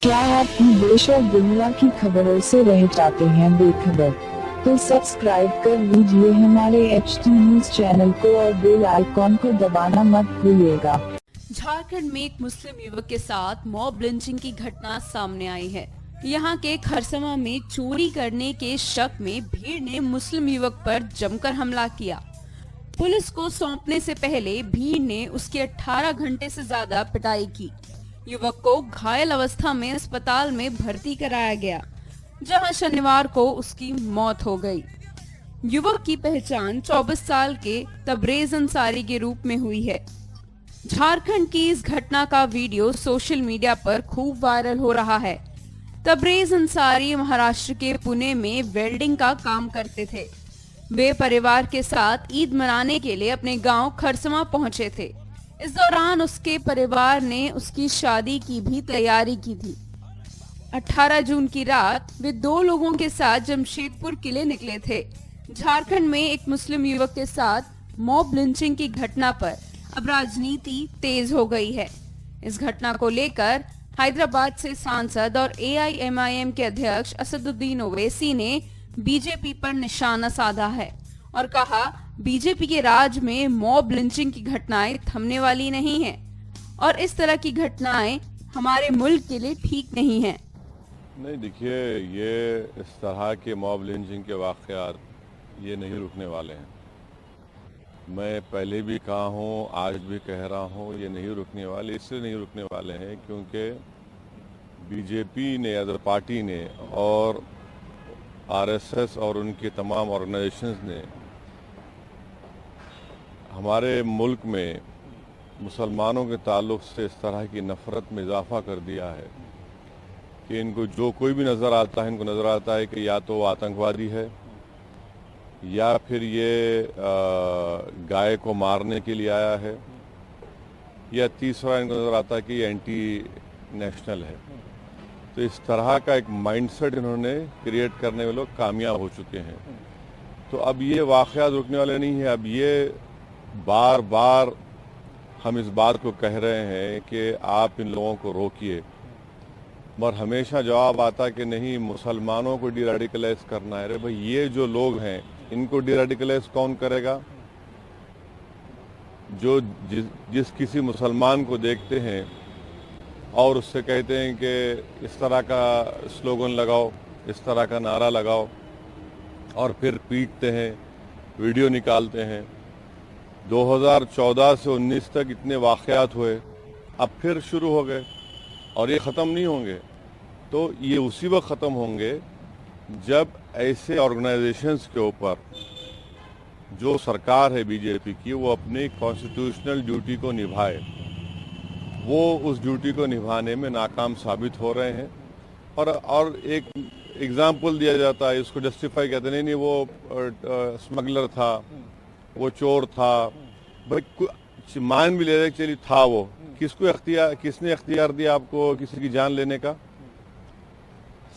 क्या आप देश और दुनिया की खबरों से रह जाते हैं बेखबर? तो सब्सक्राइब कर लीजिए हमारे HT न्यूज चैनल को और बेल आइकॉन को दबाना मत भूलिएगा। झारखंड में एक मुस्लिम युवक के साथ मॉब लिंचिंग की घटना सामने आई है। यहाँ के खरसवा में चोरी करने के शक में भीड़ ने मुस्लिम युवक पर जमकर हमला किया। पुलिस को सौंपने से पहले भीड़ ने उसकी 18 घंटे से ज्यादा पिटाई की। युवक को घायल अवस्था में अस्पताल में भर्ती कराया गया, जहां शनिवार को उसकी मौत हो गई। युवक की पहचान 24 साल के तबरेज अंसारी के रूप में हुई है। झारखंड की इस घटना का वीडियो सोशल मीडिया पर खूब वायरल हो रहा है। तबरेज अंसारी महाराष्ट्र के पुणे में वेल्डिंग का काम करते थे। वे परिवार के साथ ईद मनाने के लिए अपने गांव खरसवा पहुंचे थे। इस दौरान उसके परिवार ने उसकी शादी की भी तैयारी की थी। 18 जून की रात वे 2 लोगों के साथ जमशेदपुर किले निकले थे। झारखंड में एक मुस्लिम युवक के साथ मॉब लिंचिंग की घटना पर अब राजनीति तेज हो गई है। इस घटना को लेकर हैदराबाद से सांसद और AIMIM के अध्यक्ष असदुद्दीन ओवैसी ने बीजेपी पर निशाना साधा है और कहा, बीजेपी के राज में मॉब लिंचिंग की घटनाएं थमने वाली नहीं हैं और इस तरह की घटनाएं हमारे मुल्क के लिए ठीक नहीं हैं। नहीं, देखिए, ये इस तरह के मॉब लिंचिंग के वाक़यात ये नहीं रुकने वाले हैं। मैं पहले भी कहा हूँ, आज भी कह रहा हूँ, ये नहीं रुकने वाले। इसलिए नहीं रुकने वाले हैं क्योंकि बीजेपी ने, अदर पार्टी ने और RSS और उनके तमाम ऑर्गेनाइजेशंस ने हमारे मुल्क में मुसलमानों के ताल्लुक़ से इस तरह की नफ़रत में इजाफ़ा कर दिया है कि इनको जो कोई भी नज़र आता है, इनको नज़र आता है कि या तो वो आतंकवादी है या फिर ये गाय को मारने के लिए आया है, या तीसरा इनको नज़र आता है कि ये एंटी नेशनल है। तो इस तरह का एक माइंडसेट इन्होंने क्रिएट करने में लोग कामयाब हो चुके हैं। तो अब ये वाक़यात रुकने वाले नहीं है। अब ये बार बार हम इस बात को कह रहे हैं कि आप इन लोगों को रोकिए, मगर हमेशा जवाब आता कि नहीं, मुसलमानों को डीरेडिकलाइज करना है। अरे भाई, ये जो लोग हैं इनको डीरेडिकलाइज कौन करेगा? जो जिस किसी मुसलमान को देखते हैं और उससे कहते हैं कि इस तरह का स्लोगन लगाओ, इस तरह का नारा लगाओ, और फिर पीटते हैं, वीडियो निकालते हैं। 2014 से 19 तक इतने वाक़यात हुए, अब फिर शुरू हो गए और ये ख़त्म नहीं होंगे। तो ये उसी वक्त ख़त्म होंगे जब ऐसे ऑर्गेनाइजेशंस के ऊपर जो सरकार है बीजेपी की, वो अपनी कॉन्स्टिट्यूशनल ड्यूटी को निभाए। वो उस ड्यूटी को निभाने में नाकाम साबित हो रहे हैं। और एक एग्जाम्पल दिया जाता है, इसको जस्टिफाई कहते हैं, नहीं वो स्मगलर था, वो चोर था। भाई, मान भी ले रहे, चलिए था वो, किसने अख्तियार दिया आपको किसी की जान लेने का?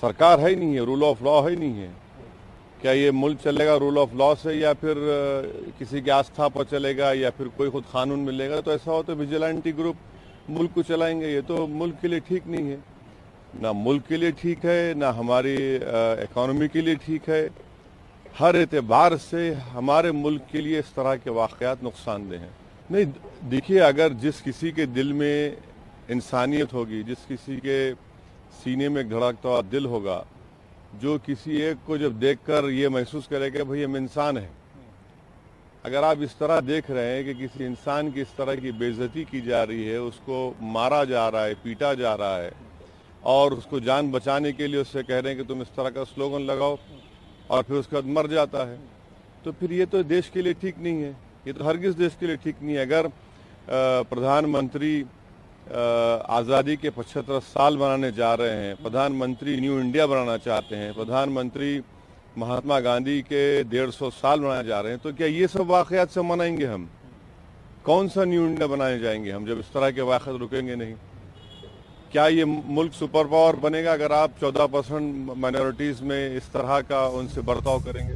सरकार है ही नहीं है, रूल ऑफ लॉ है ही नहीं है। क्या ये मुल्क चलेगा रूल ऑफ लॉ से, या फिर किसी की आस्था पर चलेगा, या फिर कोई खुद कानून मिलेगा? तो ऐसा हो तो विजिलेंटी ग्रुप मुल्क को चलाएंगे। ये तो मुल्क के लिए ठीक नहीं है, ना मुल्क के लिए ठीक है, ना हमारी इकोनॉमी के लिए ठीक है। हर एतबार से हमारे मुल्क के लिए इस तरह के वाक़यात नुकसानदेह हैं। नहीं, देखिए, अगर जिस किसी के दिल में इंसानियत होगी, जिस किसी के सीने में धड़कता हुआ दिल होगा, जो किसी एक को जब देखकर ये महसूस करेगा भाई हम इंसान हैं। अगर आप इस तरह देख रहे हैं कि किसी इंसान की इस तरह की बेइज्जती की जा रही है, उसको मारा जा रहा है, पीटा जा रहा है, और उसको जान बचाने के लिए उससे कह रहे हैं कि तुम इस तरह का स्लोगन लगाओ, और फिर उसके बाद मर जाता है, तो फिर ये तो देश के लिए ठीक नहीं है। ये तो हरगिज़ देश के लिए ठीक नहीं है। अगर प्रधानमंत्री आज़ादी के 75 साल मनाने जा रहे हैं, प्रधानमंत्री न्यू इंडिया बनाना चाहते हैं, प्रधानमंत्री महात्मा गांधी के 150 साल मनाने जा रहे हैं, तो क्या ये सब वाक़यात से मनाएंगे हम? कौन सा न्यू इंडिया बनाने जाएंगे हम जब इस तरह के वाक़यात रुकेंगे नहीं? क्या ये मुल्क सुपर पावर बनेगा अगर आप 14% माइनॉरिटीज़ में इस तरह का उनसे बर्ताव करेंगे?